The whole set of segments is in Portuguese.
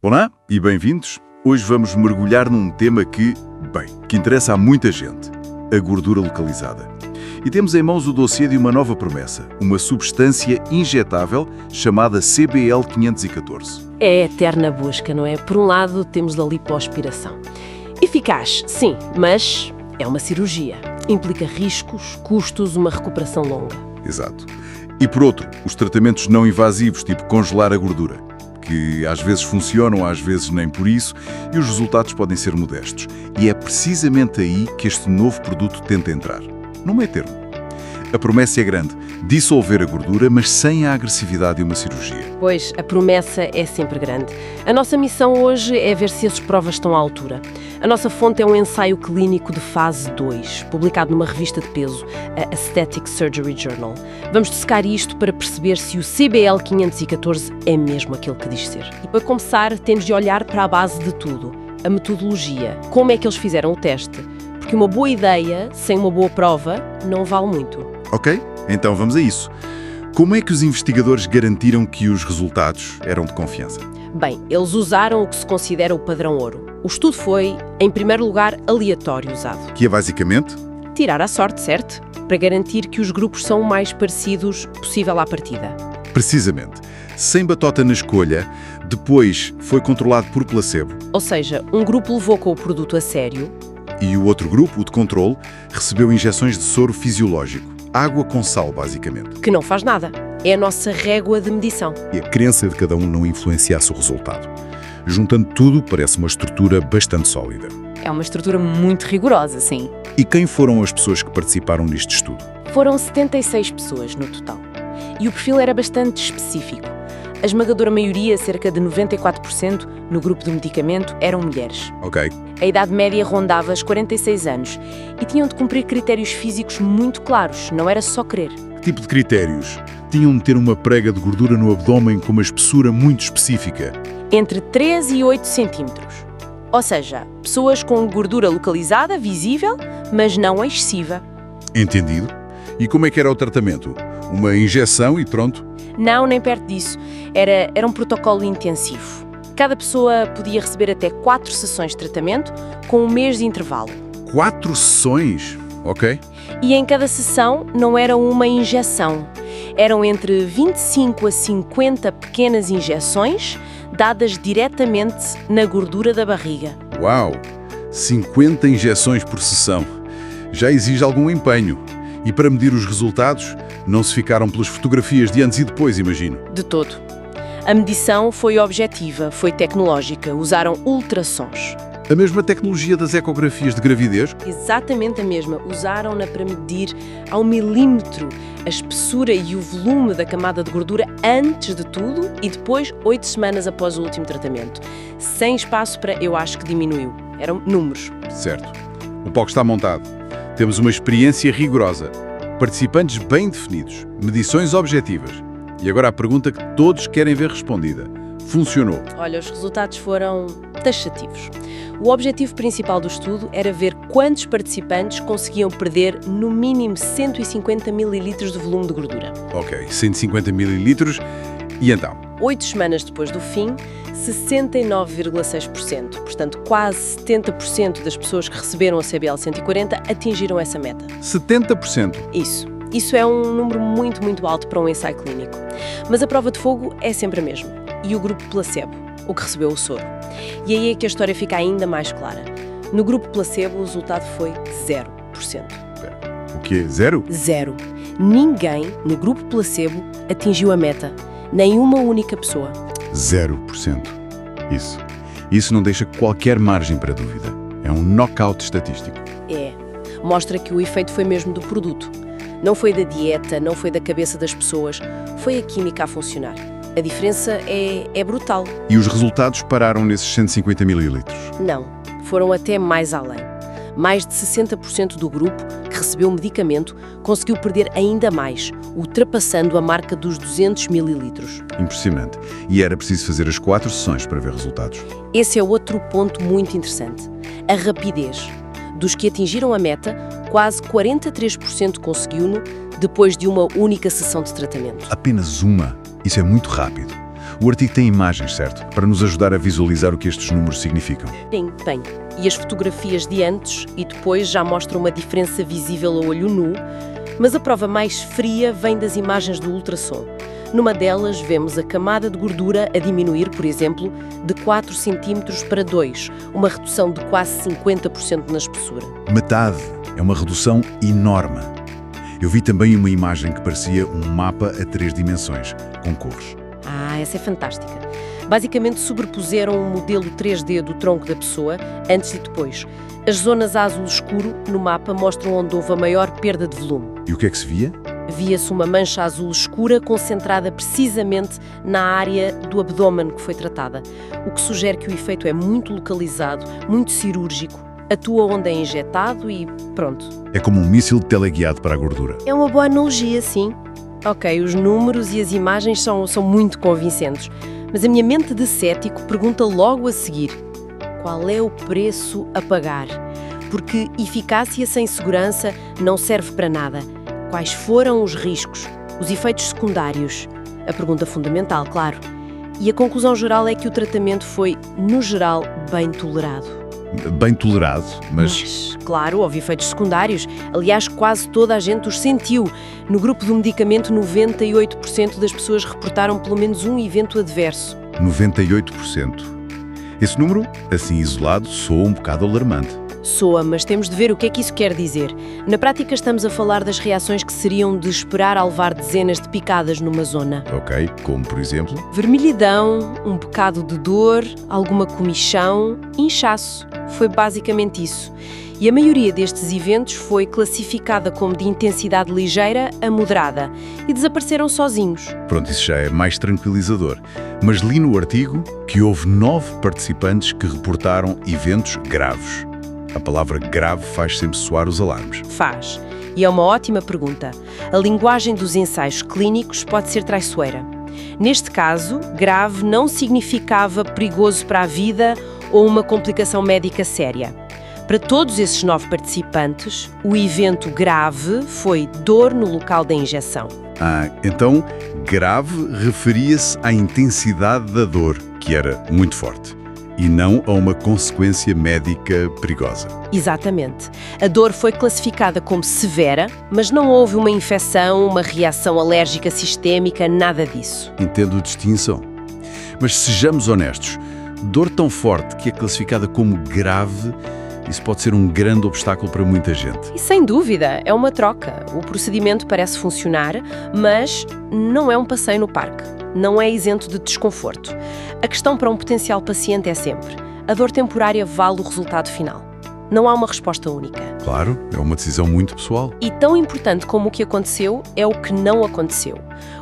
Olá e bem-vindos. Hoje vamos mergulhar num tema que interessa a muita gente, a gordura localizada. E temos em mãos o dossiê de uma nova promessa, uma substância injetável chamada CBL-514. É a eterna busca, não é? Por um lado, temos a lipoaspiração. Eficaz, sim, mas é uma cirurgia. Implica riscos, custos, uma recuperação longa. Exato. E por outro, os tratamentos não invasivos, tipo congelar a gordura, que às vezes funcionam, às vezes nem por isso, e os resultados podem ser modestos. E é precisamente aí que este novo produto tenta entrar. No meio termo. A promessa é grande, dissolver a gordura, mas sem a agressividade de uma cirurgia. Pois, a promessa é sempre grande. A nossa missão hoje é ver se as provas estão à altura. A nossa fonte é um ensaio clínico de fase 2, publicado numa revista de peso, a Aesthetic Surgery Journal. Vamos dissecar isto para perceber se o CBL-514 é mesmo aquilo que diz ser. E para começar, temos de olhar para a base de tudo, a metodologia. Como é que eles fizeram o teste? Porque uma boa ideia, sem uma boa prova, não vale muito. Ok, então vamos a isso. Como é que os investigadores garantiram que os resultados eram de confiança? Bem, eles usaram o que se considera o padrão ouro. O estudo foi, em primeiro lugar, aleatório usado. Que é basicamente? Tirar à sorte, certo? Para garantir que os grupos são o mais parecidos possível à partida. Precisamente. Sem batota na escolha, depois foi controlado por placebo. Ou seja, um grupo levou com o produto a sério. E o outro grupo, o de controle, recebeu injeções de soro fisiológico. Água com sal, basicamente. Que não faz nada. É a nossa régua de medição. E a crença de cada um não influenciasse o resultado. Juntando tudo, parece uma estrutura bastante sólida. É uma estrutura muito rigorosa, sim. E quem foram as pessoas que participaram neste estudo? Foram 76 pessoas no total. E o perfil era bastante específico. A esmagadora maioria, cerca de 94%, no grupo do medicamento, eram mulheres. Ok. A idade média rondava os 46 anos e tinham de cumprir critérios físicos muito claros, não era só querer. Que tipo de critérios? Tinham de ter uma prega de gordura no abdômen com uma espessura muito específica. Entre 3 e 8 centímetros. Ou seja, pessoas com gordura localizada, visível, mas não excessiva. Entendido. E como é que era o tratamento? Uma injeção e pronto? Não, nem perto disso. Era um protocolo intensivo. Cada pessoa podia receber até 4 sessões de tratamento, com um mês de intervalo. 4 sessões? Ok. E em cada sessão não era uma injeção. Eram entre 25 a 50 pequenas injeções, dadas diretamente na gordura da barriga. Uau! 50 injeções por sessão. Já exige algum empenho. E para medir os resultados, não se ficaram pelas fotografias de antes e depois, imagino. De todo. A medição foi objetiva, foi tecnológica, usaram ultrassons. A mesma tecnologia das ecografias de gravidez? Exatamente a mesma. Usaram-na para medir ao milímetro a espessura e o volume da camada de gordura antes de tudo e depois 8 semanas após o último tratamento. Sem espaço para eu acho que diminuiu. Eram números. Certo. O palco está montado. Temos uma experiência rigorosa. Participantes bem definidos. Medições objetivas. E agora a pergunta que todos querem ver respondida. Funcionou? Olha, os resultados foram taxativos. O objetivo principal do estudo era ver quantos participantes conseguiam perder no mínimo 150 ml de volume de gordura. Ok, 150 ml. E então? 8 semanas depois do fim, 69,6%. Portanto, quase 70% das pessoas que receberam a CBL-140 atingiram essa meta. 70%? Isso é um número muito, muito alto para um ensaio clínico. Mas a prova de fogo é sempre a mesma. E o grupo placebo, o que recebeu o soro. E aí é que a história fica ainda mais clara. No grupo placebo, o resultado foi 0%. O quê? Zero? Zero. Ninguém no grupo placebo atingiu a meta. Nenhuma única pessoa. 0%. Isso não deixa qualquer margem para dúvida. É um knockout estatístico. É. Mostra que o efeito foi mesmo do produto. Não foi da dieta, não foi da cabeça das pessoas. Foi a química a funcionar. A diferença é brutal. E os resultados pararam nesses 150 ml? Não. Foram até mais além. Mais de 60% do grupo que recebeu o medicamento conseguiu perder ainda mais, ultrapassando a marca dos 200 ml. Impressionante. E era preciso fazer as 4 sessões para ver resultados. Esse é outro ponto muito interessante. A rapidez. Dos que atingiram a meta, quase 43% conseguiu-no depois de uma única sessão de tratamento. Apenas uma? Isso é muito rápido. O artigo tem imagens, certo? Para nos ajudar a visualizar o que estes números significam. Tem. E as fotografias de antes e depois já mostram uma diferença visível a olho nu, mas a prova mais fria vem das imagens do ultrassom. Numa delas, vemos a camada de gordura a diminuir, por exemplo, de 4 cm para 2, uma redução de quase 50% na espessura. Metade. É uma redução enorme. Eu vi também uma imagem que parecia um mapa a 3 dimensões, com cores. Essa é fantástica. Basicamente sobrepuseram um modelo 3D do tronco da pessoa, antes e depois. As zonas a azul escuro no mapa mostram onde houve a maior perda de volume. E o que é que se via? Via-se uma mancha azul escura concentrada precisamente na área do abdômen que foi tratada, o que sugere que o efeito é muito localizado, muito cirúrgico, atua onde é injetado e pronto. É como um míssil teleguiado para a gordura. É uma boa analogia, sim. Ok, os números e as imagens são muito convincentes, mas a minha mente de cético pergunta logo a seguir: qual é o preço a pagar? Porque eficácia sem segurança não serve para nada. Quais foram os riscos, os efeitos secundários? A pergunta fundamental, claro. E a conclusão geral é que o tratamento foi, no geral, bem tolerado. Bem tolerado, mas... Claro, houve efeitos secundários. Aliás, quase toda a gente os sentiu. No grupo do medicamento, 98% das pessoas reportaram pelo menos um evento adverso. 98%. Esse número, assim isolado, soa um bocado alarmante. Soa, mas temos de ver o que é que isso quer dizer. Na prática, estamos a falar das reações que seriam de esperar a levar dezenas de picadas numa zona. Ok, como por exemplo? Vermelhidão, um bocado de dor, alguma comichão, inchaço. Foi basicamente isso. E a maioria destes eventos foi classificada como de intensidade ligeira a moderada e desapareceram sozinhos. Pronto, isso já é mais tranquilizador. Mas li no artigo que houve 9 participantes que reportaram eventos graves. A palavra grave faz sempre soar os alarmes. Faz. E é uma ótima pergunta. A linguagem dos ensaios clínicos pode ser traiçoeira. Neste caso, grave não significava perigoso para a vida ou uma complicação médica séria. Para todos esses 9 participantes, o evento grave foi dor no local da injeção. Então, grave referia-se à intensidade da dor, que era muito forte, e não a uma consequência médica perigosa. Exatamente. A dor foi classificada como severa, mas não houve uma infecção, uma reação alérgica sistémica, nada disso. Entendo a distinção. Mas sejamos honestos, dor tão forte que é classificada como grave, isso pode ser um grande obstáculo para muita gente. E sem dúvida, é uma troca. O procedimento parece funcionar, mas não é um passeio no parque. Não é isento de desconforto. A questão para um potencial paciente é sempre: a dor temporária vale o resultado final? Não há uma resposta única. Claro, é uma decisão muito pessoal. E tão importante como o que aconteceu é o que não aconteceu.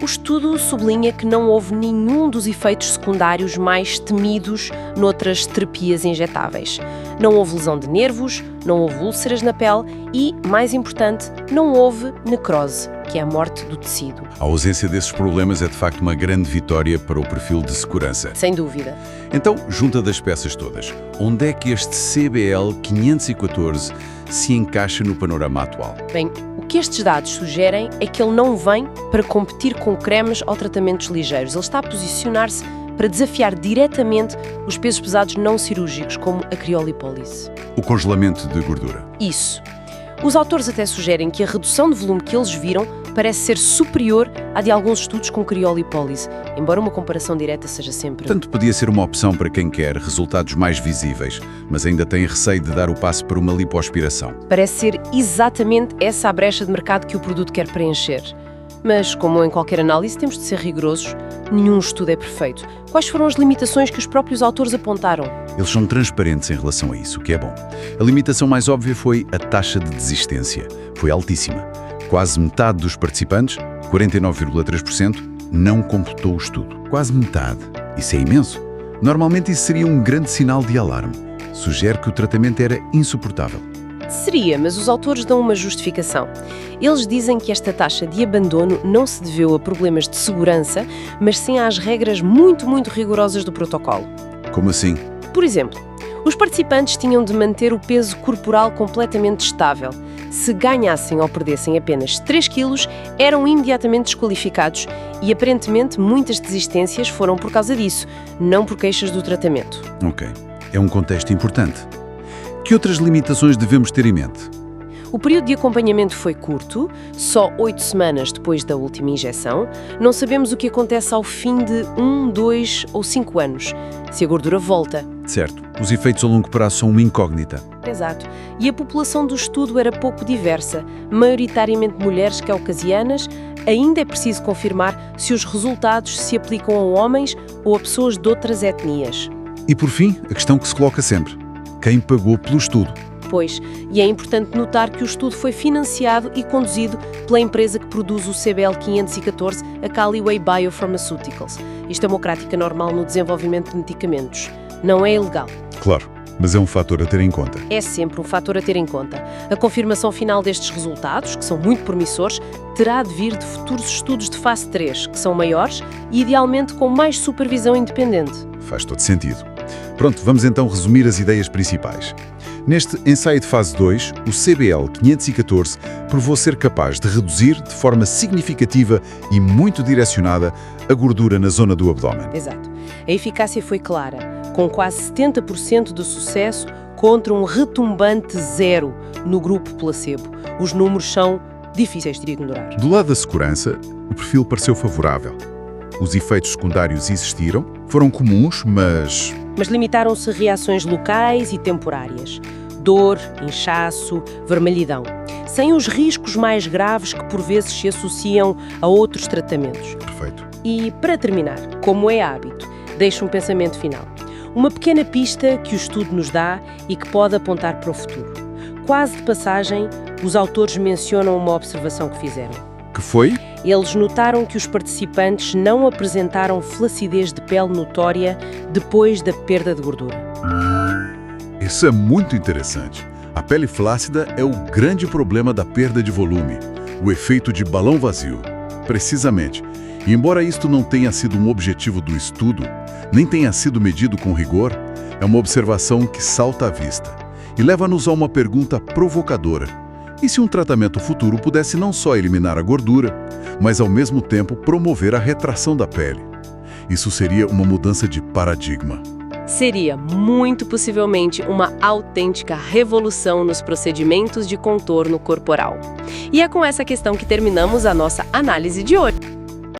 O estudo sublinha que não houve nenhum dos efeitos secundários mais temidos noutras terapias injetáveis. Não houve lesão de nervos, não houve úlceras na pele e, mais importante, não houve necrose, que é a morte do tecido. A ausência desses problemas é de facto uma grande vitória para o perfil de segurança. Sem dúvida. Então, junta das peças todas, onde é que este CBL 514 se encaixa no panorama atual? Bem, o que estes dados sugerem é que ele não vem para competir com cremes ou tratamentos ligeiros. Ele está a posicionar-se para desafiar diretamente os pesos pesados não cirúrgicos, como a criolipólise. O congelamento de gordura. Isso. Os autores até sugerem que a redução de volume que eles viram parece ser superior à de alguns estudos com criolipólise, embora uma comparação direta seja sempre... Portanto, podia ser uma opção para quem quer resultados mais visíveis, mas ainda tem receio de dar o passo para uma lipoaspiração. Parece ser exatamente essa a brecha de mercado que o produto quer preencher. Mas, como em qualquer análise, temos de ser rigorosos. Nenhum estudo é perfeito. Quais foram as limitações que os próprios autores apontaram? Eles são transparentes em relação a isso, o que é bom. A limitação mais óbvia foi a taxa de desistência. Foi altíssima. Quase metade dos participantes, 49,3%, não completou o estudo. Quase metade. Isso é imenso. Normalmente isso seria um grande sinal de alarme. Sugere que o tratamento era insuportável. Seria, mas os autores dão uma justificação. Eles dizem que esta taxa de abandono não se deveu a problemas de segurança, mas sim às regras muito rigorosas do protocolo. Como assim? Por exemplo, os participantes tinham de manter o peso corporal completamente estável, Se ganhassem ou perdessem apenas 3 quilos, eram imediatamente desqualificados e, aparentemente, muitas desistências foram por causa disso, não por queixas do tratamento. Ok, é um contexto importante. Que outras limitações devemos ter em mente? O período de acompanhamento foi curto, só 8 semanas depois da última injeção. Não sabemos o que acontece ao fim de 1, 2 ou 5 anos, se a gordura volta. Certo, os efeitos a longo prazo são uma incógnita. Exato. E a população do estudo era pouco diversa, maioritariamente mulheres caucasianas. Ainda é preciso confirmar se os resultados se aplicam a homens ou a pessoas de outras etnias. E por fim, a questão que se coloca sempre: quem pagou pelo estudo? Pois, e é importante notar que o estudo foi financiado e conduzido pela empresa que produz o CBL 514, a Caliway Biopharmaceuticals. Isto é uma prática normal no desenvolvimento de medicamentos. Não é ilegal. Claro, mas é um fator a ter em conta. É sempre um fator a ter em conta. A confirmação final destes resultados, que são muito promissores, terá de vir de futuros estudos de fase 3, que são maiores e idealmente com mais supervisão independente. Faz todo sentido. Pronto, vamos então resumir as ideias principais. Neste ensaio de fase 2, o CBL 514 provou ser capaz de reduzir de forma significativa e muito direcionada a gordura na zona do abdômen. Exato. A eficácia foi clara, com quase 70% de sucesso contra um retumbante 0 no grupo placebo. Os números são difíceis de ignorar. Do lado da segurança, o perfil pareceu favorável. Os efeitos secundários existiram, foram comuns, mas limitaram-se a reações locais e temporárias. Dor, inchaço, vermelhidão. Sem os riscos mais graves que por vezes se associam a outros tratamentos. Perfeito. E, para terminar, como é hábito, deixo um pensamento final. Uma pequena pista que o estudo nos dá e que pode apontar para o futuro. Quase de passagem, os autores mencionam uma observação que fizeram. Que foi? Eles notaram que os participantes não apresentaram flacidez de pele notória depois da perda de gordura. Isso é muito interessante. A pele flácida é o grande problema da perda de volume, o efeito de balão vazio. Precisamente. E embora isto não tenha sido um objetivo do estudo, nem tenha sido medido com rigor, é uma observação que salta à vista e leva-nos a uma pergunta provocadora. E se um tratamento futuro pudesse não só eliminar a gordura, mas ao mesmo tempo promover a retração da pele? Isso seria uma mudança de paradigma. Seria, muito possivelmente, uma autêntica revolução nos procedimentos de contorno corporal. E é com essa questão que terminamos a nossa análise de hoje.